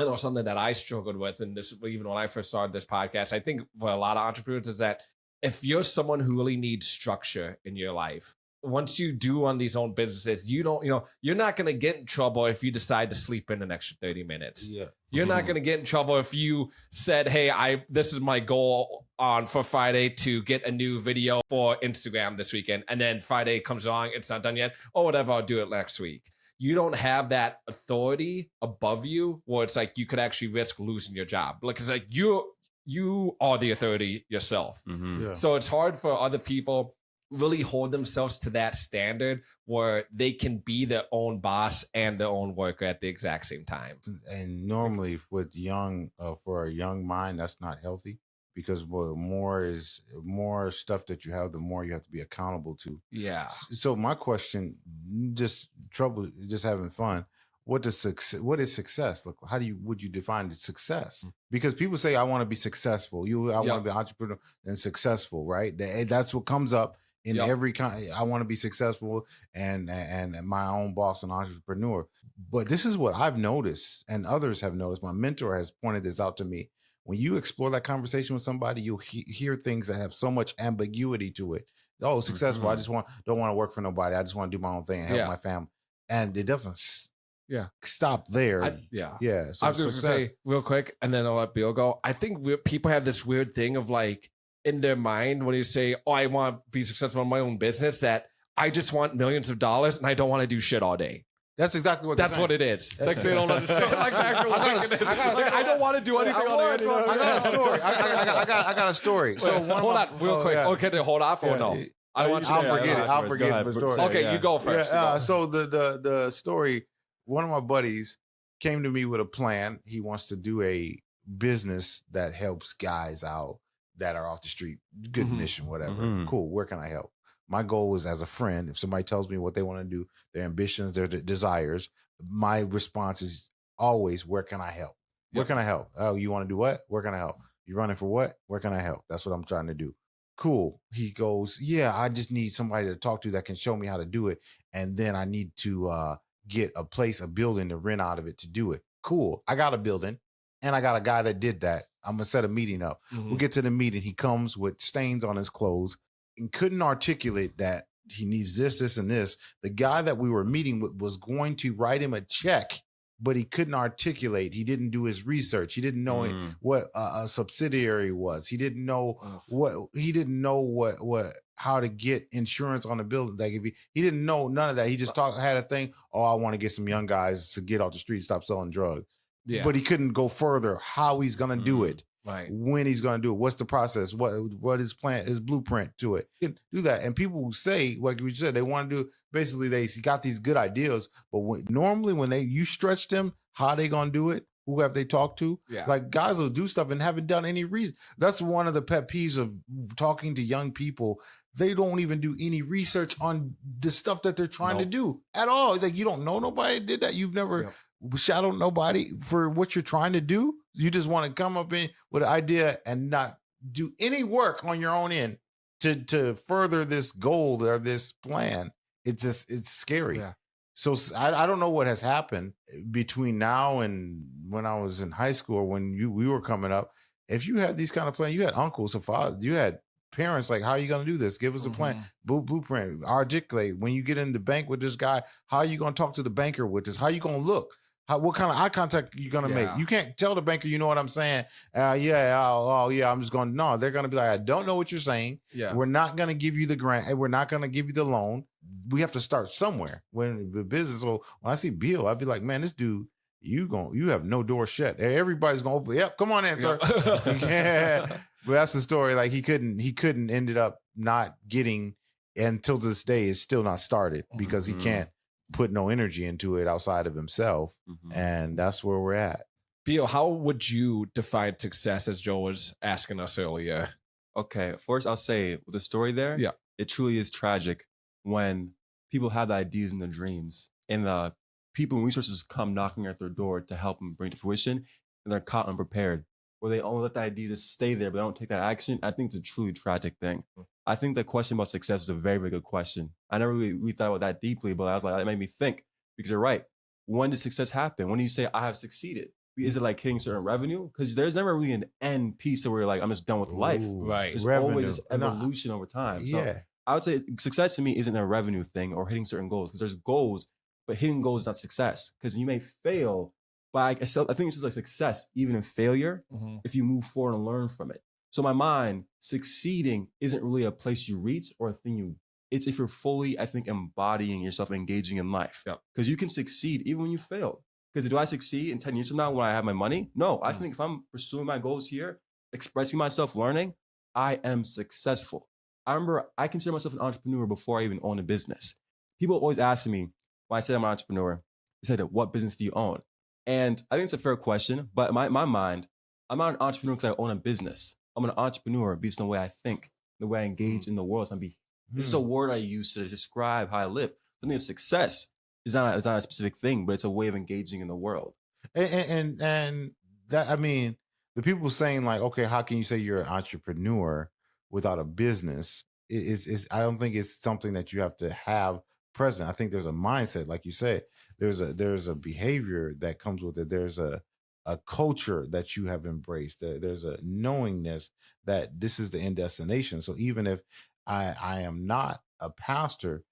I know something that I struggled with, and this even when I first started this podcast, I think for a lot of entrepreneurs is that if you're someone who really needs structure in your life, once you do on these own businesses, you don't, you're not going to get in trouble if you decide to sleep in an extra 30 minutes. Yeah. You're not going to get in trouble if you said, hey, this is my goal for Friday to get a new video for Instagram this weekend. And then Friday comes along, it's not done yet. Or whatever, I'll do it next week. You don't have that authority above you where it's like you could actually risk losing your job. Like, it's like you are the authority yourself. Yeah. So it's hard for other people really hold themselves to that standard where they can be their own boss and their own worker at the exact same time. And normally with for a young mind, that's not healthy, because more stuff that you have, the more you have to be accountable to. Yeah. So my question, just having fun. What is success look like? Would you define success? Because people say, I want to be successful. I want to be an entrepreneur and successful, right? That's what comes up in every kind. I want to be successful and my own boss and entrepreneur. But this is what I've noticed, and others have noticed. My mentor has pointed this out to me. When you explore that conversation with somebody, you'll hear things that have so much ambiguity to it. Oh, successful. I just don't want to work for nobody. I just want to do my own thing and help my family. And it doesn't stop there. So I was going to say real quick, and then I'll let Bill go. I think people have this weird thing of like in their mind when you say, oh, I want to be successful in my own business, that I just want millions of dollars and I don't want to do shit all day. That's exactly what it is. Like they don't understand. Like I don't want to do anything all day. I got a story. I got a story. So hold on, real quick. Yeah. Okay, hold off or no? I'll forget the story. Okay, you go first. So the story. One of my buddies came to me with a plan. He wants to do a business that helps guys out that are off the street. Good mission, whatever. Cool. Where can I help? My goal is, as a friend, if somebody tells me what they want to do, their ambitions, their desires, my response is always, where can I help? Where can I help? Oh, you want to do what? Where can I help? You running for what? Where can I help? That's what I'm trying to do. Cool. He goes, yeah, I just need somebody to talk to that can show me how to do it. And then I need to get a building to rent out of it to do it. Cool. I got a building and I got a guy that did that. I'm going to set a meeting up. We'll get to the meeting. He comes with stains on his clothes and couldn't articulate that he needs this, this, and this. The guy that we were meeting with was going to write him a check, but he couldn't articulate. He didn't do his research. He didn't know what a subsidiary was. He didn't know how to get insurance on a building. He didn't know none of that. He just had a thing. Oh, I want to get some young guys to get off the street, stop selling drugs. Yeah. But he couldn't go further. How he's going to do it. Right. When he's going to do it. What's the process? What his plan, his blueprint to it. He can do that. And people who say, like we said, they want to do, basically they got these good ideas, but normally when you stretch them, how they going to do it? Who have they talked to? Yeah. Like guys will do stuff and haven't done any reason. That's one of the pet peeves of talking to young people. They don't even do any research on the stuff that they're trying to do at all. Like you don't know nobody did that. You've never shadowed nobody for what you're trying to do. You just want to come up with an idea and not do any work on your own end to further this goal or this plan. It's scary. Yeah. So I don't know what has happened between now and when I was in high school or when we were coming up. If you had these kind of plans, you had uncles or fathers, you had parents like, how are you going to do this? Give us a plan, blueprint, articulate. When you get in the bank with this guy, how are you going to talk to the banker with this? How are you going to look? What kind of eye contact are you going to make? You can't tell the banker, you know what I'm saying? I'm just going, no, they're going to be like, I don't know what you're saying. Yeah. We're not going to give you the grant. We're not going to give you the loan. We have to start somewhere. When the business, when I see Bill, I'd be like, man, this dude, you have no door shut. Everybody's going to open. Yep. Come on in, sir. Yeah. But that's the story. Like he couldn't ended up not getting, until this day is still not started because he can't put no energy into it outside of himself. And that's where we're at. Bill, how would you define success as Joe was asking us earlier? Okay, first I'll say with the story there, it truly is tragic when people have the ideas and the dreams and the people and resources come knocking at their door to help them bring to fruition and they're caught unprepared. Or they only let the idea just stay there, but they don't take that action. I think it's a truly tragic thing. I think the question about success is a very, very good question. I never really thought about that deeply, but I was like, that made me think because you're right. When did success happen? When do you say I have succeeded? Is it like hitting certain revenue? Because there's never really an end piece where you're like, I'm just done with life. Right. There's Revenue. always this evolution over time. So I would say success to me isn't a revenue thing or hitting certain goals, because there's goals, but hitting goals is not success, because you may fail. But I think it's just like success, even in failure, if you move forward and learn from it. So in my mind, succeeding isn't really a place you reach or a thing it's if you're fully, I think, embodying yourself, engaging in life. Because you can succeed even when you fail. Because do I succeed in 10 years from now when I have my money? No, I think if I'm pursuing my goals here, expressing myself, learning, I am successful. I remember I consider myself an entrepreneur before I even own a business. People always ask me, when I say I'm an entrepreneur, they said, what business do you own? And I think it's a fair question, but in my mind, I'm not an entrepreneur because I own a business. I'm an entrepreneur based on the way I think, the way I engage in the world. It's just a word I use to describe how I live. Something of success is not a specific thing, but it's a way of engaging in the world. And that, I mean, the people saying like, okay, how can you say you're an entrepreneur without a business? I don't think it's something that you have to have present. I think there's a mindset, like you said, there's a behavior that comes with it. There's a culture that you have embraced. There's a knowingness that this is the end destination. So even if I am not a pastor,